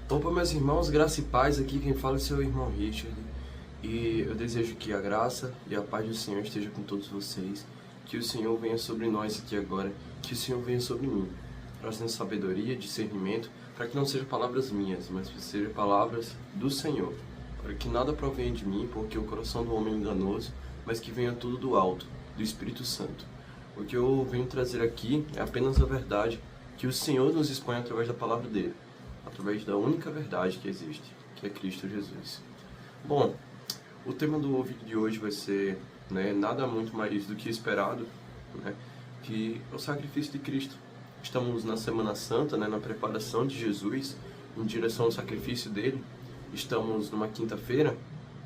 Opa, meus irmãos, graça e paz, aqui quem fala é seu irmão Richard. E eu desejo que a graça e a paz do Senhor esteja com todos vocês. Que o Senhor venha sobre nós aqui agora, que o Senhor venha sobre mim, trazendo sabedoria, discernimento, para que não sejam palavras minhas, mas que sejam palavras do Senhor. Para que nada provenha de mim, porque o coração do homem é enganoso, mas que venha tudo do alto, do Espírito Santo. O que eu venho trazer aqui é apenas a verdade que o Senhor nos expõe através da palavra dele, através da única verdade que existe, que é Cristo Jesus. Bom, o tema do vídeo de hoje vai ser nada muito mais do que esperado, que é o sacrifício de Cristo. Estamos na Semana Santa, na preparação de Jesus em direção ao sacrifício dele. Estamos numa quinta-feira,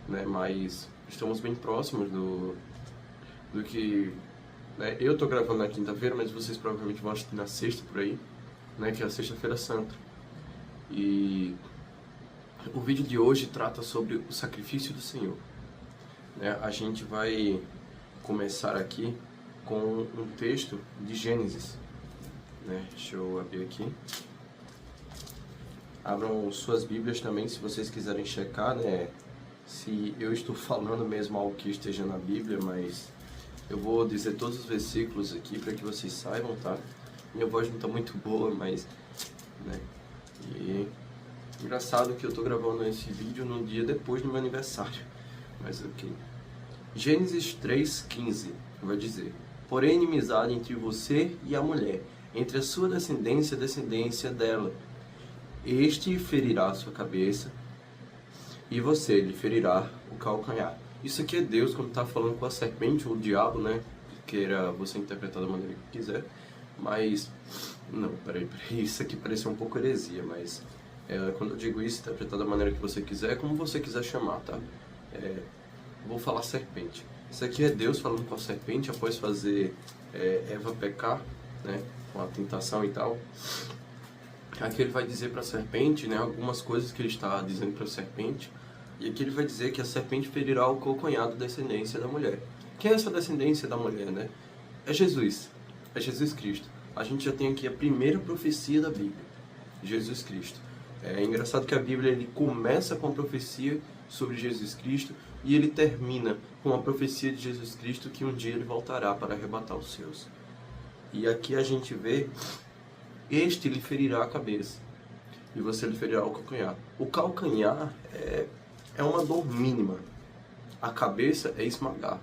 mas estamos bem próximos do que... eu estou gravando na quinta-feira, mas vocês provavelmente vão assistir na sexta por aí, que é a Sexta-feira Santa. E o vídeo de hoje trata sobre o sacrifício do Senhor. A gente vai começar aqui com um texto de Gênesis. Deixa eu abrir aqui. Abram suas Bíblias também, se vocês quiserem checar, se eu estou falando mesmo algo que esteja na Bíblia, mas eu vou dizer todos os versículos aqui para que vocês saibam, tá? Minha voz não está muito boa, mas... E engraçado que eu tô gravando esse vídeo no dia depois do meu aniversário, mas ok. Gênesis 3:15 vai dizer: porém inimizade entre você e a mulher, entre a sua descendência e a descendência dela. Este ferirá a sua cabeça e você lhe ferirá o calcanhar. Isso aqui é Deus quando está falando com a serpente ou o diabo, queira você interpretar da maneira que quiser. Mas, não, peraí, isso aqui parece um pouco heresia, mas quando eu digo isso, interpretar da maneira que você quiser, é como você quiser chamar, tá? Vou falar serpente. Isso aqui é Deus falando com a serpente após fazer Eva pecar, com a tentação e tal. Aqui ele vai dizer para a serpente, algumas coisas que ele está dizendo para a serpente, e aqui ele vai dizer que a serpente ferirá o calcanhar da descendência da mulher. Quem é essa descendência da mulher, É Jesus. É Jesus Cristo. A gente já tem aqui a primeira profecia da Bíblia, Jesus Cristo. É engraçado que a Bíblia ele começa com a profecia sobre Jesus Cristo e ele termina com a profecia de Jesus Cristo que um dia ele voltará para arrebatar os seus. E aqui a gente vê, este lhe ferirá a cabeça e você lhe ferirá o calcanhar. O calcanhar é uma dor mínima, a cabeça é esmagar.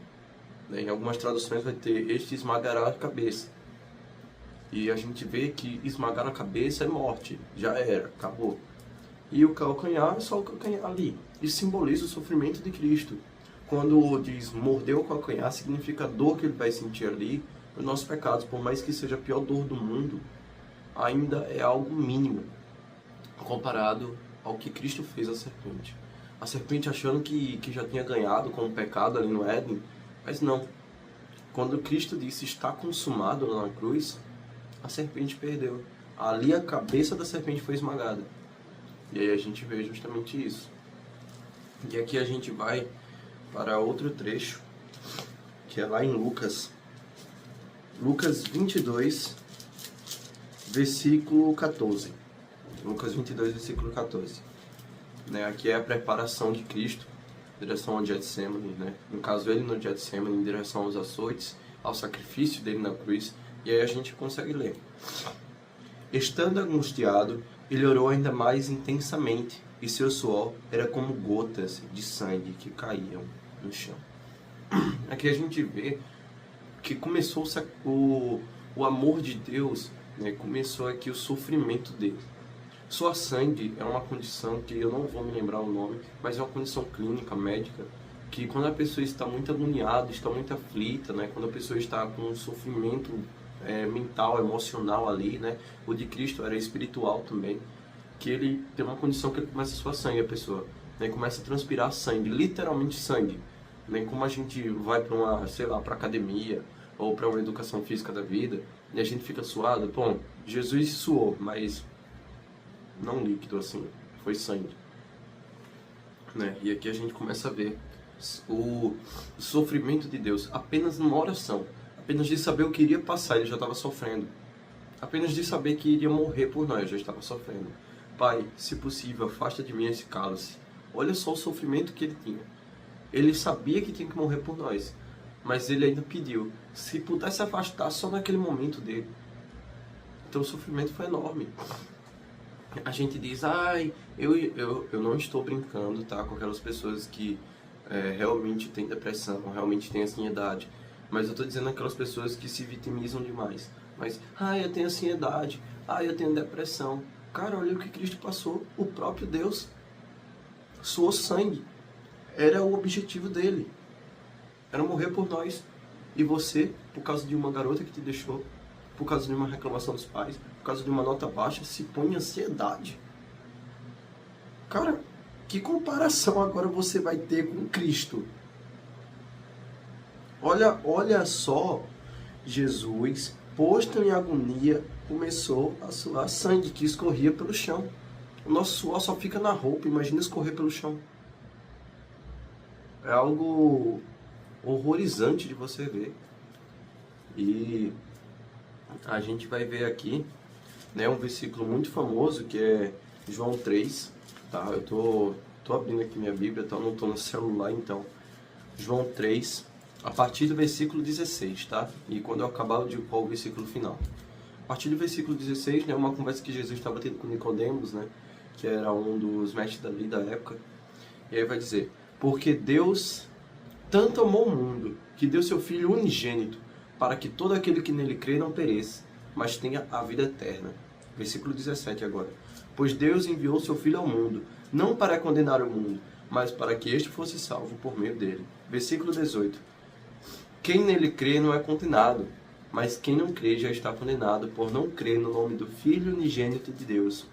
Em algumas traduções vai ter, este esmagará a cabeça. E a gente vê que esmagar a cabeça é morte, já era, acabou. E o calcanhar é só o calcanhar ali. Isso simboliza o sofrimento de Cristo. Quando diz mordeu o calcanhar, significa a dor que ele vai sentir ali, os nossos pecados, por mais que seja a pior dor do mundo, ainda é algo mínimo comparado ao que Cristo fez à serpente. A serpente achando que já tinha ganhado com o pecado ali no Éden, mas não. Quando Cristo disse está consumado lá na cruz, a serpente perdeu. Ali a cabeça da serpente foi esmagada. E aí a gente vê justamente isso. E aqui a gente vai para outro trecho, que é lá em Lucas. Lucas 22, versículo 14. Lucas 22, versículo 14. Aqui é a preparação de Cristo em direção ao Getsemane, No caso, ele no Getsemane, em direção aos açoites, ao sacrifício dele na cruz. E aí a gente consegue ler. Estando angustiado, ele orou ainda mais intensamente, e seu suor era como gotas de sangue que caíam no chão. Aqui a gente vê que começou o amor de Deus, começou aqui o sofrimento dele. Suor sangue é uma condição que eu não vou me lembrar o nome, mas é uma condição clínica, médica, que quando a pessoa está muito agoniada, está muito aflita, quando a pessoa está com um sofrimento mental, emocional ali, O de Cristo era espiritual também, que ele tem uma condição que ele começa a suar sangue, a pessoa, começa a transpirar sangue, literalmente sangue, Como a gente vai para uma, sei lá, para academia ou para uma educação física da vida e a gente fica suado, bom, Jesus suou, mas não líquido assim, foi sangue, E aqui a gente começa a ver o sofrimento de Deus apenas numa oração. Apenas de saber o que iria passar, ele já estava sofrendo. Apenas de saber que iria morrer por nós, já estava sofrendo. Pai, se possível, afasta de mim esse cálice. Olha só o sofrimento que ele tinha. Ele sabia que tinha que morrer por nós, mas ele ainda pediu, se pudesse afastar só naquele momento dele. Então o sofrimento foi enorme. A gente diz, ai, eu não estou brincando, tá, com aquelas pessoas que realmente têm depressão, realmente têm ansiedade. Mas eu estou dizendo aquelas pessoas que se vitimizam demais. Mas, eu tenho ansiedade, eu tenho depressão. Cara, olha o que Cristo passou. O próprio Deus suou sangue. Era o objetivo dele. Era morrer por nós. E você, por causa de uma garota que te deixou, por causa de uma reclamação dos pais, por causa de uma nota baixa, se põe em ansiedade. Cara, que comparação agora você vai ter com Cristo? Olha só, Jesus, posto em agonia, começou a suar sangue que escorria pelo chão. O nosso suor só fica na roupa, imagina escorrer pelo chão. É algo horrorizante de você ver. E a gente vai ver aqui, né, um versículo muito famoso que é João 3, tá? Eu tô abrindo aqui minha Bíblia, tá? Eu não tô no celular, então. João 3, a partir do versículo 16, tá? E quando eu acabar eu digo qual o versículo final. A partir do versículo 16, né, uma conversa que Jesus estava tendo com Nicodemos, né, que era um dos mestres da lei da época. E aí vai dizer, porque Deus tanto amou o mundo, que deu seu Filho unigênito, para que todo aquele que nele crê não pereça, mas tenha a vida eterna. Versículo 17 agora. Pois Deus enviou seu Filho ao mundo, não para condenar o mundo, mas para que este fosse salvo por meio dele. Versículo 18. Quem nele crê não é condenado, mas quem não crê já está condenado por não crer no nome do Filho unigênito de Deus.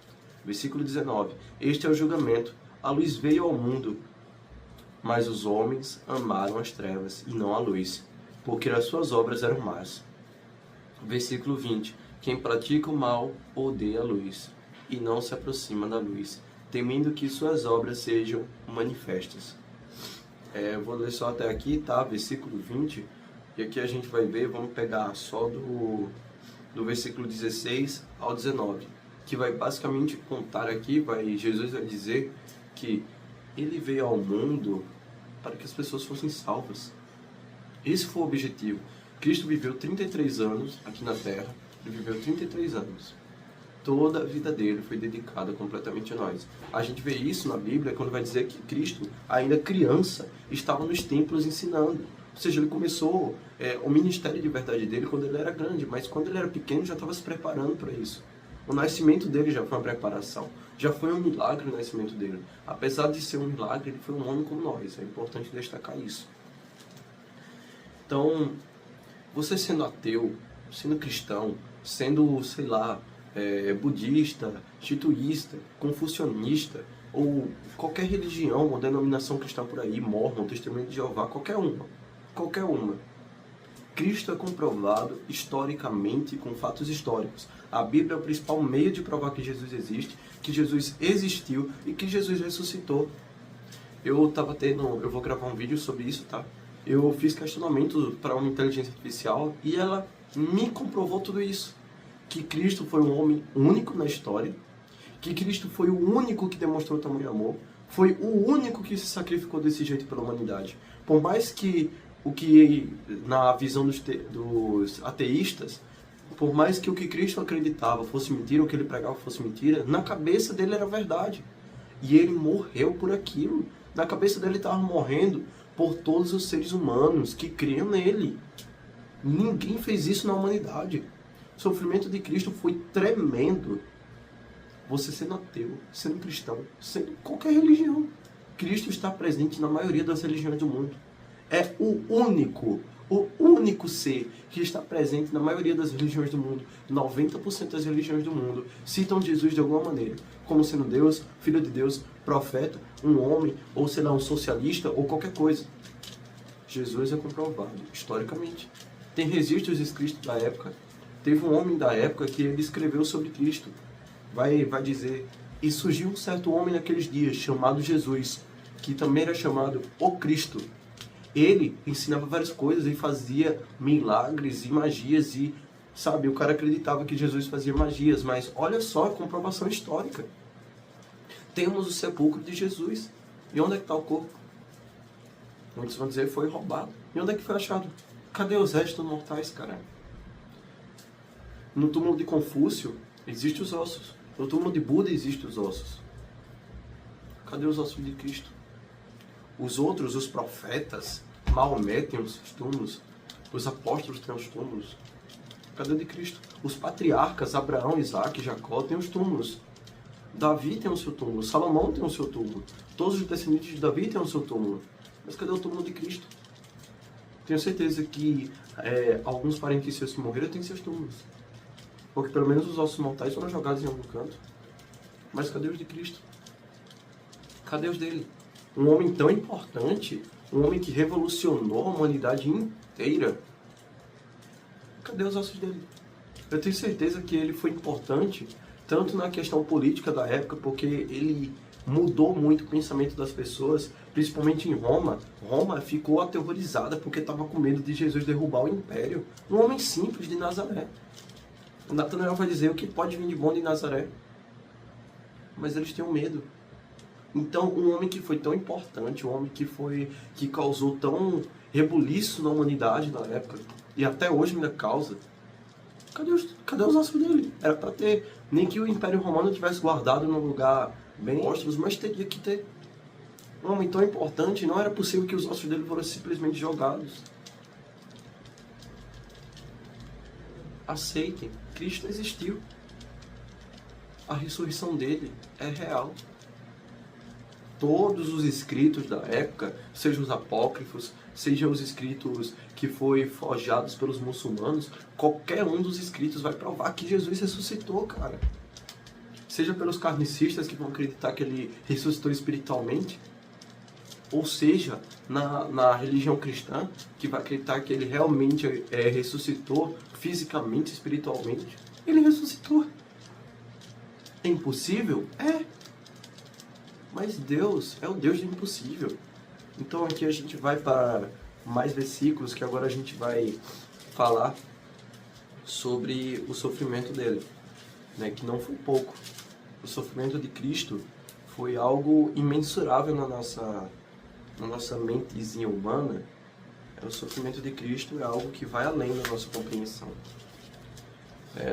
Versículo 19. Este é o julgamento. A luz veio ao mundo, mas os homens amaram as trevas e não a luz, porque as suas obras eram más. Versículo 20. Quem pratica o mal odeia a luz e não se aproxima da luz, temendo que suas obras sejam manifestas. Eu vou ler só até aqui, tá? Versículo 20. E aqui a gente vai ver, vamos pegar só do versículo 16 ao 19, que vai basicamente contar aqui, Jesus vai dizer que ele veio ao mundo para que as pessoas fossem salvas. Esse foi o objetivo. Cristo viveu 33 anos aqui na Terra. Ele viveu 33 anos. Toda a vida dele foi dedicada completamente a nós. A gente vê isso na Bíblia quando vai dizer que Cristo, ainda criança, estava nos templos ensinando. Ou seja, ele começou o ministério de verdade dele quando ele era grande, mas quando ele era pequeno já estava se preparando para isso. O nascimento dele já foi uma preparação. Já foi um milagre o nascimento dele. Apesar de ser um milagre, ele foi um homem como nós. É importante destacar isso. Então, você sendo ateu, sendo cristão, sendo, sei lá, budista, shintoísta, confucionista, ou qualquer religião ou denominação cristã por aí, Mórmon, Testemunho de Jeová, qualquer uma. Cristo é comprovado historicamente com fatos históricos. A Bíblia é o principal meio de provar que Jesus existe, que Jesus existiu e que Jesus ressuscitou. Eu vou gravar um vídeo sobre isso, tá? Eu fiz questionamento para uma inteligência artificial e ela me comprovou tudo isso. Que Cristo foi um homem único na história, que Cristo foi o único que demonstrou tamanho amor, foi o único que se sacrificou desse jeito pela humanidade. Por mais que na visão dos ateístas, por mais que o que Cristo acreditava fosse mentira, o que ele pregava fosse mentira, na cabeça dele era verdade. E ele morreu por aquilo. Na cabeça dele estava morrendo por todos os seres humanos que criam nele. Ninguém fez isso na humanidade. O sofrimento de Cristo foi tremendo. Você sendo ateu, sendo cristão, sendo qualquer religião, Cristo está presente na maioria das religiões do mundo. É o único ser que está presente na maioria das religiões do mundo. 90% das religiões do mundo citam Jesus de alguma maneira, como sendo Deus, Filho de Deus, profeta, um homem, ou sei lá, um socialista, ou qualquer coisa. Jesus é comprovado, historicamente. Tem registros escritos da época. Teve um homem da época que ele escreveu sobre Cristo. Vai dizer, e surgiu um certo homem naqueles dias, chamado Jesus, que também era chamado o Cristo. Ele ensinava várias coisas e fazia milagres e magias e, sabe, o cara acreditava que Jesus fazia magias, mas olha só a comprovação histórica. Temos o sepulcro de Jesus. E onde é que está o corpo? Muitos vão dizer foi roubado. E onde é que foi achado? Cadê os restos mortais, cara? No túmulo de Confúcio existem os ossos. No túmulo de Buda existem os ossos. Cadê os ossos de Cristo? Os outros, os profetas, Maomé tem os seus túmulos. Os apóstolos têm os túmulos. Cadê o de Cristo? Os patriarcas, Abraão, Isaac, Jacó, têm os túmulos. Davi tem o seu túmulo. Salomão tem o seu túmulo. Todos os descendentes de Davi têm o seu túmulo. Mas cadê o túmulo de Cristo? Tenho certeza que alguns parentes seus que morreram têm seus túmulos. Porque pelo menos os ossos mortais foram jogados em algum canto. Mas cadê os de Cristo? Cadê os dele? Um homem tão importante, um homem que revolucionou a humanidade inteira. Cadê os ossos dele? Eu tenho certeza que ele foi importante, tanto na questão política da época, porque ele mudou muito o pensamento das pessoas, principalmente em Roma. Roma ficou aterrorizada porque estava com medo de Jesus derrubar o império. Um homem simples de Nazaré. Natanael vai dizer o que pode vir de bom de Nazaré. Mas eles tinham medo. Então, um homem que foi tão importante, um homem que causou tão rebuliço na humanidade na época, e até hoje ainda causa, cadê os ossos dele? Era para ter, nem que o Império Romano tivesse guardado num lugar bem apóstolos, mas teria que ter. Um homem tão importante, não era possível que os ossos dele fossem simplesmente jogados. Aceitem, Cristo existiu. A ressurreição dele é real. Todos os escritos da época, sejam os apócrifos, sejam os escritos que foram forjados pelos muçulmanos, qualquer um dos escritos vai provar que Jesus ressuscitou, cara. Seja pelos kardecistas que vão acreditar que ele ressuscitou espiritualmente, ou seja, na religião cristã, que vai acreditar que ele realmente ressuscitou fisicamente, espiritualmente. Ele ressuscitou. É impossível? É. Mas Deus é o Deus do impossível. Então aqui a gente vai para mais versículos, que agora a gente vai falar sobre o sofrimento dele, né? Que não foi pouco. O sofrimento de Cristo foi algo imensurável na nossa mentezinha humana. O sofrimento de Cristo é algo que vai além da nossa compreensão.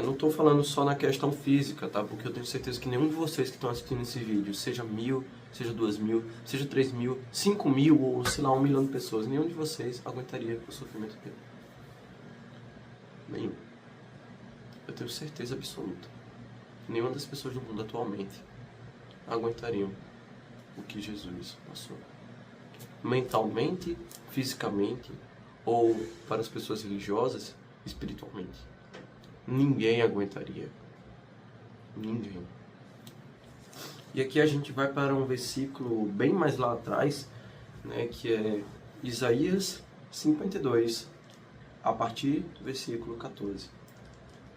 Não estou falando só na questão física, tá? Porque eu tenho certeza que nenhum de vocês que estão assistindo esse vídeo, seja 1000, seja 2000, seja 3000, 5000 ou, sei lá, 1 milhão de pessoas, nenhum de vocês aguentaria o sofrimento dele. Nenhum. Eu tenho certeza absoluta. Nenhuma das pessoas do mundo atualmente aguentariam o que Jesus passou. Mentalmente, fisicamente, ou para as pessoas religiosas, espiritualmente. Ninguém aguentaria. Ninguém. E aqui a gente vai para um versículo bem mais lá atrás, né, que é Isaías 52, a partir do versículo 14.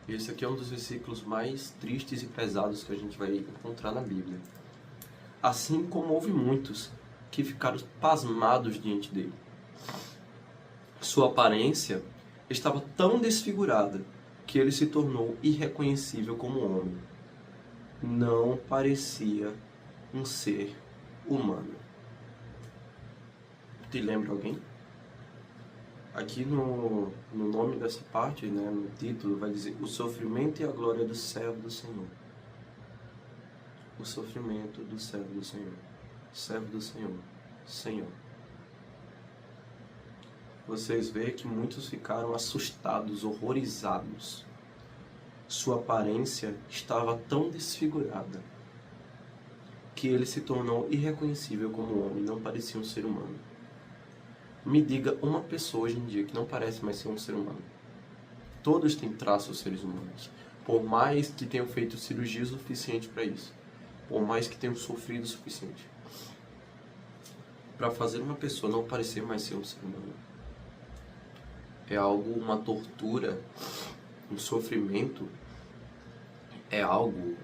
Esse aqui é um dos versículos mais tristes e pesados que a gente vai encontrar na Bíblia. Assim como houve muitos que ficaram pasmados diante dele. Sua aparência estava tão desfigurada que ele se tornou irreconhecível como homem. Não parecia um ser humano. Te lembra alguém? Aqui no nome dessa parte, né, no título, vai dizer o sofrimento e a glória do servo do Senhor. O sofrimento do servo do Senhor. Servo do Senhor. Senhor. Vocês veem que muitos ficaram assustados, horrorizados. Sua aparência estava tão desfigurada que ele se tornou irreconhecível como homem, não parecia um ser humano. Me diga uma pessoa hoje em dia que não parece mais ser um ser humano. Todos têm traços seres humanos. Por mais que tenham feito cirurgia o suficiente para isso. Por mais que tenham sofrido o suficiente. Para fazer uma pessoa não parecer mais ser um ser humano. É algo, uma tortura, um sofrimento. É algo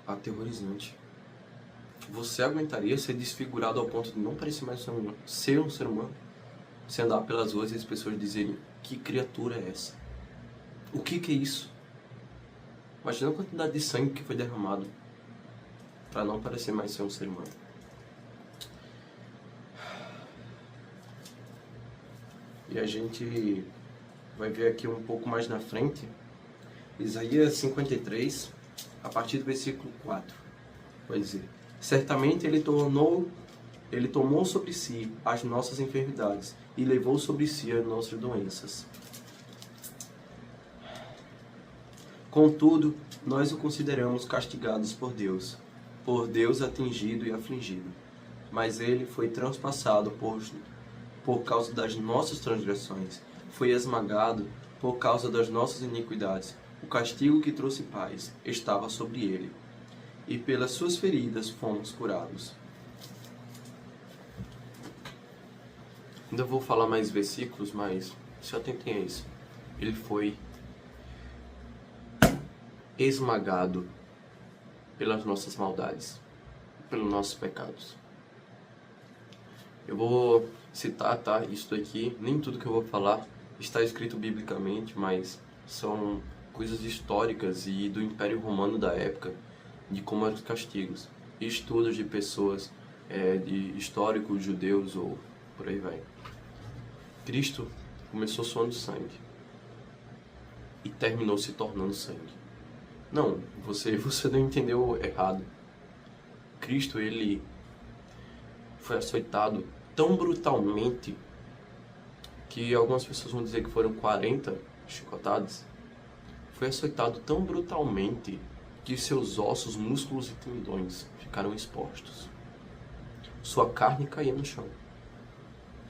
aterrorizante. Você aguentaria ser desfigurado ao ponto de não parecer mais ser um ser humano? Você andar pelas ruas e as pessoas dizerem, que criatura é essa? O que é isso? Imagina a quantidade de sangue que foi derramado. para não parecer mais ser um ser humano. E a gente vai ver aqui um pouco mais na frente, Isaías 53, a partir do versículo 4, vai dizer: certamente ele tomou sobre si as nossas enfermidades e levou sobre si as nossas doenças. Contudo, nós o consideramos castigados por Deus atingido e afligido. Mas ele foi transpassado por causa das nossas transgressões, foi esmagado por causa das nossas iniquidades. O castigo que trouxe paz estava sobre ele, e pelas suas feridas fomos curados. Ainda vou falar mais versículos, mas se atentem a isso. Ele foi esmagado pelas nossas maldades, pelos nossos pecados. Eu vou citar, tá? Isso aqui, nem tudo que eu vou falar está escrito biblicamente, mas são coisas históricas e do Império Romano da época, de como eram os castigos. Estudos de pessoas, de históricos judeus ou por aí vai. Cristo começou suando sangue e terminou se tornando sangue. Não, você não entendeu errado. Cristo, ele foi açoitado tão brutalmente que algumas pessoas vão dizer que foram 40 chicotadas. Foi açoitado tão brutalmente que seus ossos, músculos e tendões ficaram expostos. Sua carne caía no chão.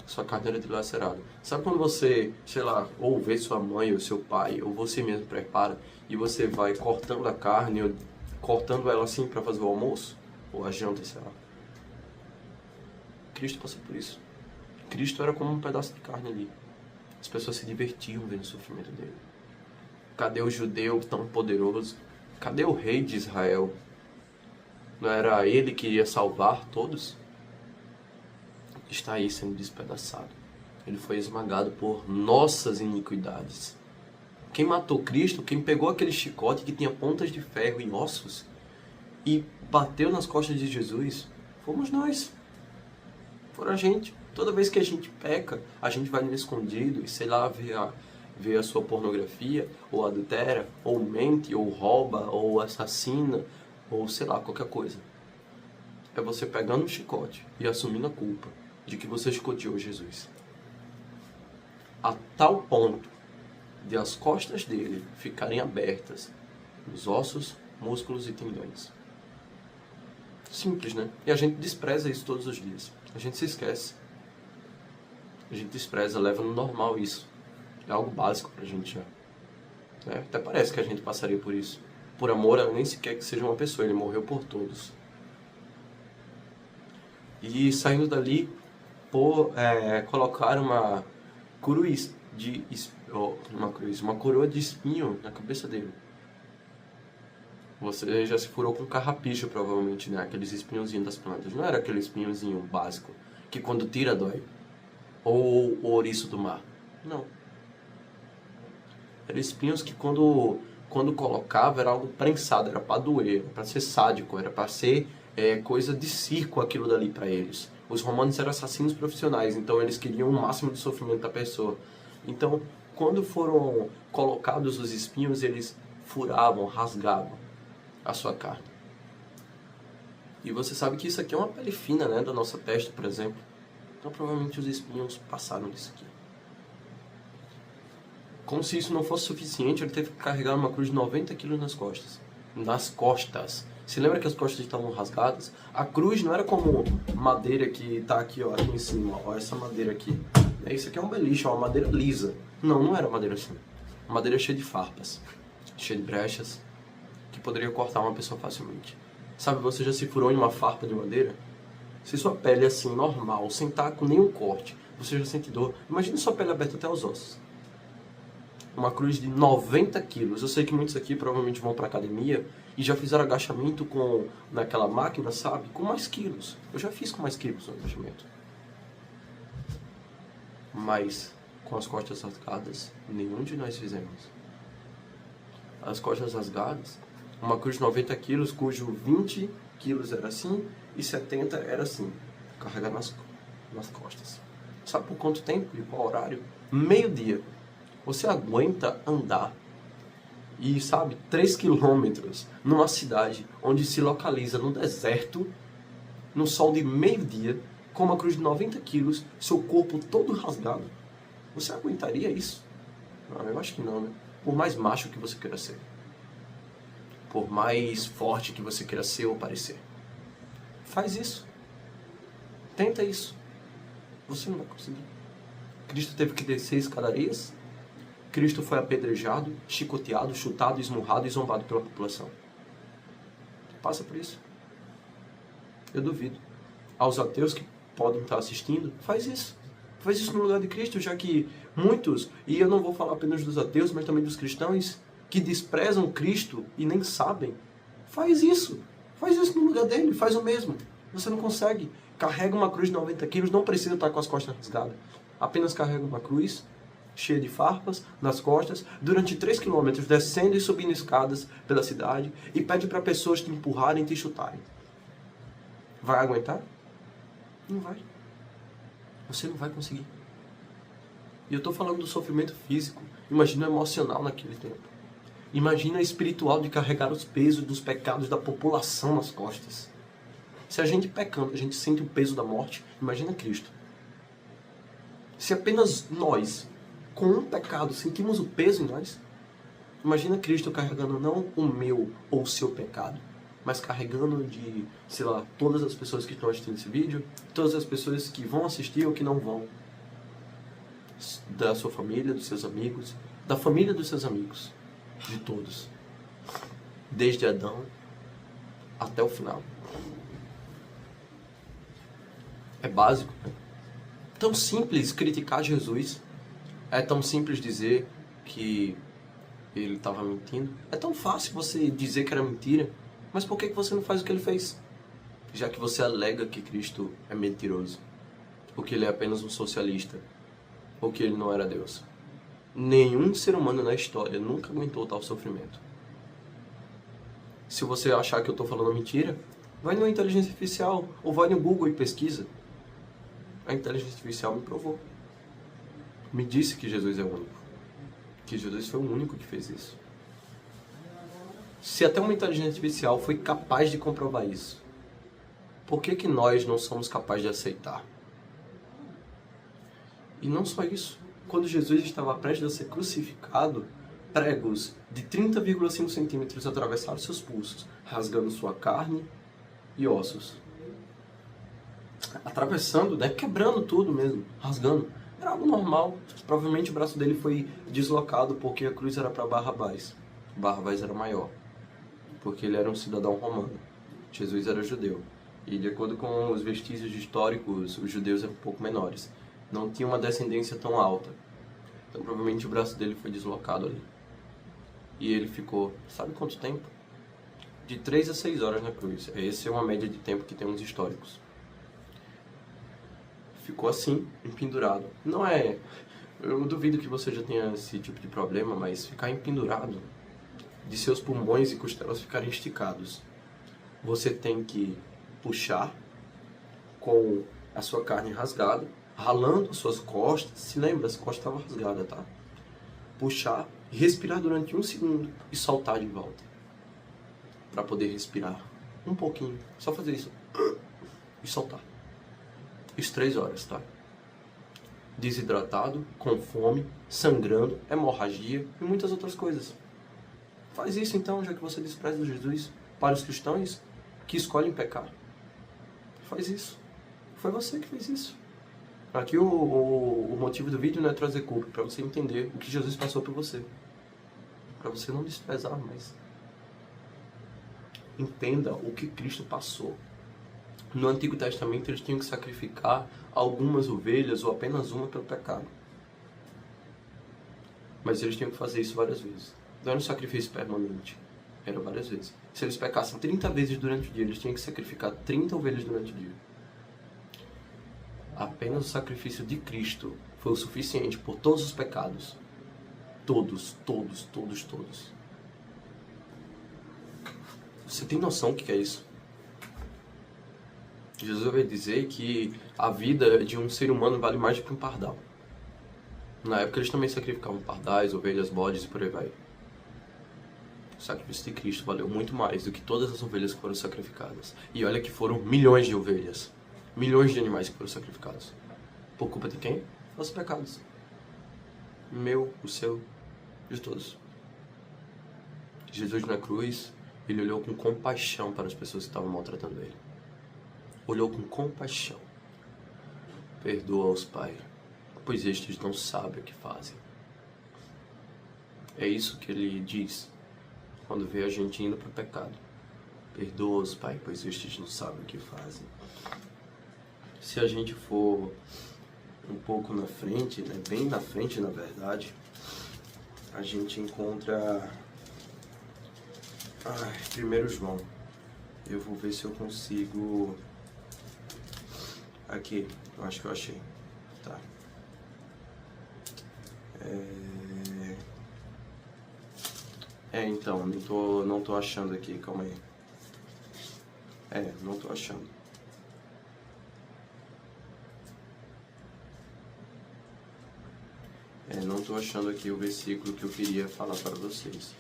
Sua carne era dilacerada. Sabe quando você, sei lá, ou vê sua mãe ou seu pai, ou você mesmo prepara, e você vai cortando a carne, ou cortando ela assim para fazer o almoço, ou a janta, sei lá. Cristo passou por isso. Cristo era como um pedaço de carne ali. As pessoas se divertiam vendo o sofrimento dele. Cadê o judeu tão poderoso? Cadê o rei de Israel? Não era ele que ia salvar todos? Está aí sendo despedaçado. Ele foi esmagado por nossas iniquidades. Quem matou Cristo, quem pegou aquele chicote que tinha pontas de ferro e ossos e bateu nas costas de Jesus, fomos nós. Foi a gente. Toda vez que a gente peca, a gente vai no escondido e, sei lá, vê a sua pornografia, ou adultera, ou mente, ou rouba, ou assassina, ou sei lá, qualquer coisa. É você pegando um chicote e assumindo a culpa de que você chicoteou Jesus. A tal ponto de as costas dele ficarem abertas, os ossos, músculos e tendões. Simples, né? E a gente despreza isso todos os dias. A gente se esquece. A gente despreza, leva no normal isso. É algo básico pra gente já. Até parece que a gente passaria por isso. Por amor, ela nem sequer que seja uma pessoa, ele morreu por todos. E saindo dali, colocaram uma coroa de espinho na cabeça dele. Você já se furou com carrapicho, provavelmente, né? Aqueles espinhozinhos das plantas. Não era aquele espinhozinho básico, que quando tira dói. Ou o ouriço do mar. Não. Eram espinhos que quando colocava era algo prensado, era para doer, era para ser sádico, era para ser coisa de circo aquilo dali para eles. Os romanos eram assassinos profissionais, então eles queriam o máximo de sofrimento da pessoa. Então, quando foram colocados os espinhos, eles furavam, rasgavam a sua carne. E você sabe que isso aqui é uma pele fina, né, da nossa testa, por exemplo. Então, provavelmente os espinhos passaram disso aqui. Como se isso não fosse suficiente, ele teve que carregar uma cruz de 90 quilos nas costas. Nas costas. Se lembra que as costas estavam rasgadas? A cruz não era como madeira que está aqui, ó, aqui em cima. Ó, essa madeira aqui. Isso aqui é um beliche, ó, uma madeira lisa. Não era madeira assim. Madeira cheia de farpas, cheia de brechas, que poderia cortar uma pessoa facilmente. Sabe, você já se furou em uma farpa de madeira? Se sua pele é assim, normal, sem estar com nenhum corte, você já sente dor. Imagina sua pele aberta até os ossos. Uma cruz de 90 quilos. Eu sei que muitos aqui provavelmente vão para academia e já fizeram agachamento naquela máquina, sabe? Com mais quilos. Eu já fiz com mais quilos o agachamento. Mas com as costas rasgadas, nenhum de nós fizemos. As costas rasgadas, uma cruz de 90 quilos, cujo 20 quilos era assim e 70 era assim, carregar nas costas. Sabe por quanto tempo e qual horário? Meio-dia. Você aguenta andar e, sabe, 3 quilômetros numa cidade onde se localiza no deserto, no sol de meio-dia, com uma cruz de 90 quilos, seu corpo todo rasgado? Você aguentaria isso? Não, eu acho que não, né? Por mais macho que você queira ser. Por mais forte que você queira ser ou parecer. Faz isso. Tenta isso. Você não vai conseguir. Cristo teve que descer escadarias. Cristo foi apedrejado, chicoteado, chutado, esmurrado e zombado pela população. Passa por isso. Eu duvido. Aos ateus que podem estar assistindo, faz isso. Faz isso no lugar de Cristo, já que muitos, e eu não vou falar apenas dos ateus, mas também dos cristãos, que desprezam Cristo e nem sabem. Faz isso. Faz isso no lugar dele, faz o mesmo. Você não consegue. Carrega uma cruz de 90 quilos, não precisa estar com as costas rasgadas. Apenas carrega uma cruz cheia de farpas nas costas, durante 3 quilômetros, descendo e subindo escadas pela cidade, e pede para pessoas te empurrarem e te chutarem. Vai aguentar? Não vai. Você não vai conseguir. E eu estou falando do sofrimento físico. Imagina o emocional naquele tempo. Imagina o espiritual de carregar os pesos dos pecados da população nas costas. Se a gente pecando, a gente sente o peso da morte, imagina Cristo. Se apenas nós, com um pecado, sentimos o peso em nós, imagina Cristo carregando não o meu ou o seu pecado, mas carregando de, sei lá, todas as pessoas que estão assistindo esse vídeo, todas as pessoas que vão assistir ou que não vão, da sua família, dos seus amigos, da família dos seus amigos, de todos, desde Adão até o final. É básico, né? Tão simples criticar Jesus, é tão simples dizer que ele estava mentindo, é tão fácil você dizer que era mentira, mas por que você não faz o que ele fez? Já que você alega que Cristo é mentiroso, ou que ele é apenas um socialista, ou que ele não era Deus. Nenhum ser humano na história nunca aguentou tal sofrimento. Se você achar que eu estou falando mentira, vai numa inteligência artificial, ou vai no Google e pesquisa. A inteligência artificial me provou. Me disse que Jesus é o único. Que Jesus foi o único que fez isso. Se até uma inteligência artificial foi capaz de comprovar isso, por que nós não somos capazes de aceitar? E não só isso. Quando Jesus estava prestes a ser crucificado, pregos de 30,5 centímetros atravessaram seus pulsos, rasgando sua carne e ossos. Atravessando, né? Quebrando tudo mesmo, rasgando. Era algo normal. Provavelmente o braço dele foi deslocado porque a cruz era para Barrabás. Barrabás era maior, porque ele era um cidadão romano. Jesus era judeu. E de acordo com os vestígios históricos, os judeus eram um pouco menores. Não tinha uma descendência tão alta. Então provavelmente o braço dele foi deslocado ali. E ele ficou, sabe quanto tempo? De 3 a 6 horas na cruz. Essa é uma média de tempo que tem uns históricos. Ficou assim, empendurado. Não é... Eu duvido que você já tenha esse tipo de problema, mas ficar empendurado, de seus pulmões e costelas ficarem esticados, você tem que puxar com a sua carne rasgada, ralando suas costas. Se lembra, as costas estavam rasgadas, tá? Puxar, respirar durante 1 segundo e soltar de volta. Para poder respirar um pouquinho. Só fazer isso. E soltar. Isso 3 horas, tá? Desidratado, com fome, sangrando, hemorragia e muitas outras coisas. Faz isso então, já que você despreza Jesus. Para os cristãos que escolhem pecar. Faz isso. Foi você que fez isso. Aqui o motivo do vídeo não é trazer culpa, para você entender o que Jesus passou por você. Para você não desprezar mais. Entenda o que Cristo passou. No Antigo Testamento eles tinham que sacrificar algumas ovelhas ou apenas uma pelo pecado. Mas eles tinham que fazer isso várias vezes. Não era um sacrifício permanente. Era várias vezes. Se eles pecassem 30 vezes durante o dia, eles tinham que sacrificar 30 ovelhas durante o dia. Apenas o sacrifício de Cristo foi o suficiente por todos os pecados. Todos, todos, todos, todos. Você tem noção do que é isso? Jesus vai dizer que a vida de um ser humano vale mais do que um pardal. Na época eles também sacrificavam pardais, ovelhas, bodes e por aí vai. O sacrifício de Cristo valeu muito mais do que todas as ovelhas que foram sacrificadas. E olha que foram milhões de ovelhas, milhões de animais que foram sacrificados. Por culpa de quem? Nossos pecados. Meu, o seu, de todos. Jesus na cruz, ele olhou com compaixão para as pessoas que estavam maltratando ele. Olhou com compaixão. Perdoa-os, Pai, pois estes não sabem o que fazem. É isso que ele diz quando vê a gente indo para o pecado. Perdoa-os, Pai, pois estes não sabem o que fazem. Se a gente for um pouco na frente, né, bem na frente na verdade, a gente encontra 1 João. Eu vou ver se eu consigo... Aqui, eu acho que eu achei. Tá. Então, não tô achando aqui, calma aí. Não tô achando. Não tô achando aqui o versículo que eu queria falar para vocês.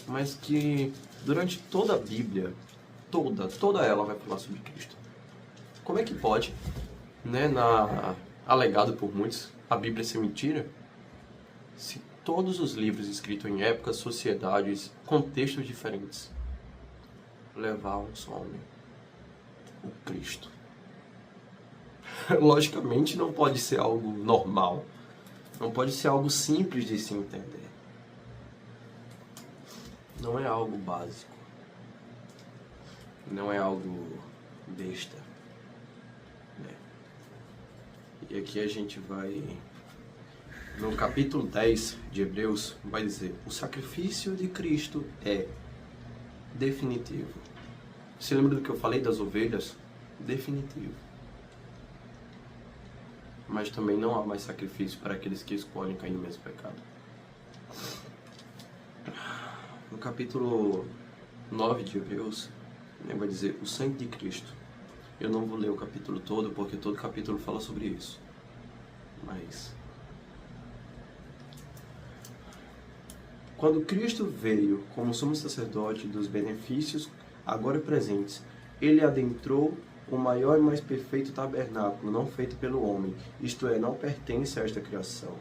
Mas que durante toda a Bíblia, toda ela vai falar sobre Cristo. Como é que pode, né, alegado por muitos, a Bíblia ser mentira? Se todos os livros escritos em épocas, sociedades, contextos diferentes levavam um só homem, o Cristo. Logicamente não pode ser algo normal, não pode ser algo simples de se entender. Não é algo básico, não é algo besta. E aqui a gente vai, no capítulo 10 de Hebreus, vai dizer: o sacrifício de Cristo é definitivo. Você lembra do que eu falei das ovelhas? Definitivo. Mas também não há mais sacrifício para aqueles que escolhem cair no mesmo pecado. No capítulo 9 de Hebreus, vai dizer: o sangue de Cristo. Eu não vou ler o capítulo todo, porque todo capítulo fala sobre isso. Mas quando Cristo veio como sumo sacerdote dos benefícios agora presentes, ele adentrou o maior e mais perfeito tabernáculo, não feito pelo homem, isto é, não pertence a esta criação.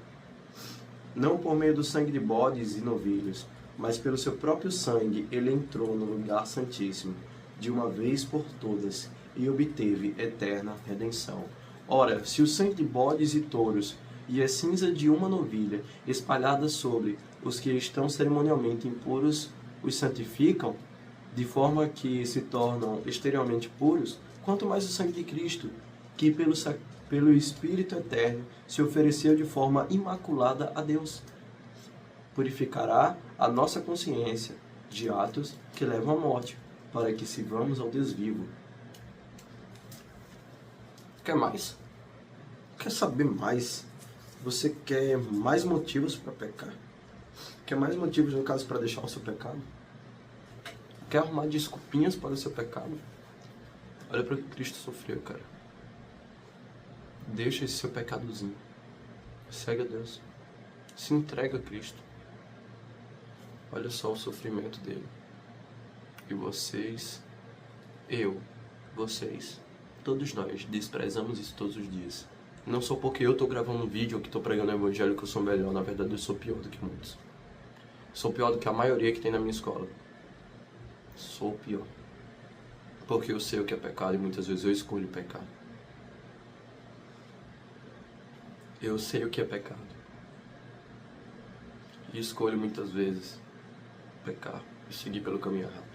Não por meio do sangue de bodes e novilhos, mas pelo seu próprio sangue ele entrou no lugar santíssimo, de uma vez por todas, e obteve eterna redenção. Ora, se o sangue de bodes e touros e a cinza de uma novilha espalhada sobre os que estão cerimonialmente impuros os santificam, de forma que se tornam exteriormente puros, quanto mais o sangue de Cristo, que pelo Espírito Eterno se ofereceu de forma imaculada a Deus, purificará a nossa consciência de atos que levam à morte, para que sirvamos ao Deus vivo. Quer mais? Quer saber mais? Você quer mais motivos para pecar? Quer mais motivos, no caso, para deixar o seu pecado? Quer arrumar desculpinhas para o seu pecado? Olha para o que Cristo sofreu, cara. Deixa esse seu pecadozinho. Segue a Deus. Se entrega a Cristo. Olha só o sofrimento dele. E vocês, todos nós desprezamos isso todos os dias. Não só porque eu estou gravando um vídeo ou que estou pregando o evangelho que eu sou melhor. Na verdade, eu sou pior do que muitos. Sou pior do que a maioria que tem na minha escola. Sou pior. Porque eu sei o que é pecado e muitas vezes eu escolho pecar. Eu sei o que é pecado. E escolho muitas vezes pecar e seguir pelo caminho errado.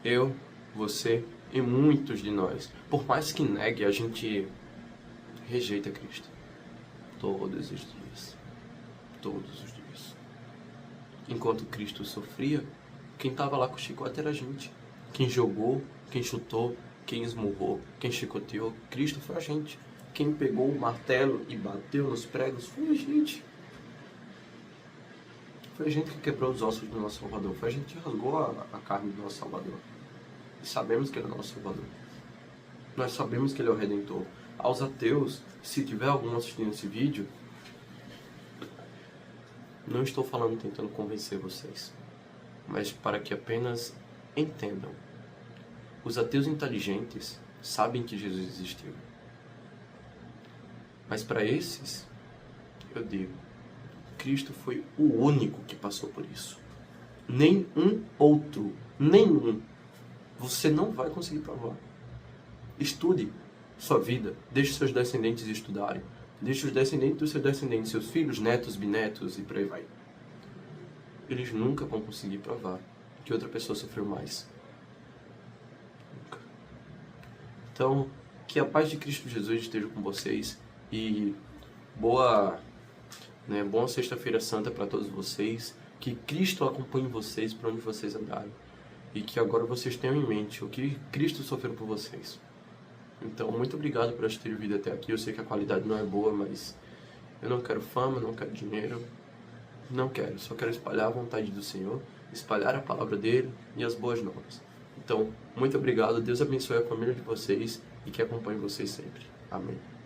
Eu, você e muitos de nós, por mais que negue, a gente rejeita Cristo. Todos os dias. Todos os dias. Enquanto Cristo sofria, quem estava lá com o chicote era a gente. Quem jogou, quem chutou, quem esmurrou, quem chicoteou, Cristo foi a gente. Quem pegou o martelo e bateu nos pregos foi a gente. Foi a gente que quebrou os ossos do nosso Salvador. Foi a gente que rasgou a carne do nosso Salvador. E sabemos que ele é o nosso Salvador. Nós sabemos que Ele é o Redentor. Aos ateus, se tiver algum assistindo esse vídeo, não estou falando tentando convencer vocês, mas para que apenas entendam. Os ateus inteligentes sabem que Jesus existiu. Mas para esses, eu digo, Cristo foi o único que passou por isso. Nenhum outro, nenhum. Você não vai conseguir provar. Estude sua vida, deixe seus descendentes estudarem. Deixe os descendentes dos seus descendentes, seus filhos, netos, bisnetos e por aí vai. Eles nunca vão conseguir provar que outra pessoa sofreu mais. Nunca. Então, que a paz de Cristo Jesus esteja com vocês e boa sexta-feira santa para todos vocês. Que Cristo acompanhe vocês para onde vocês andarem. E que agora vocês tenham em mente o que Cristo sofreu por vocês. Então, muito obrigado por assistir o vídeo até aqui. Eu sei que a qualidade não é boa, mas eu não quero fama, não quero dinheiro. Não quero, só quero espalhar a vontade do Senhor, espalhar a palavra dele e as boas novas. Então, muito obrigado. Deus abençoe a família de vocês e que acompanhe vocês sempre. Amém.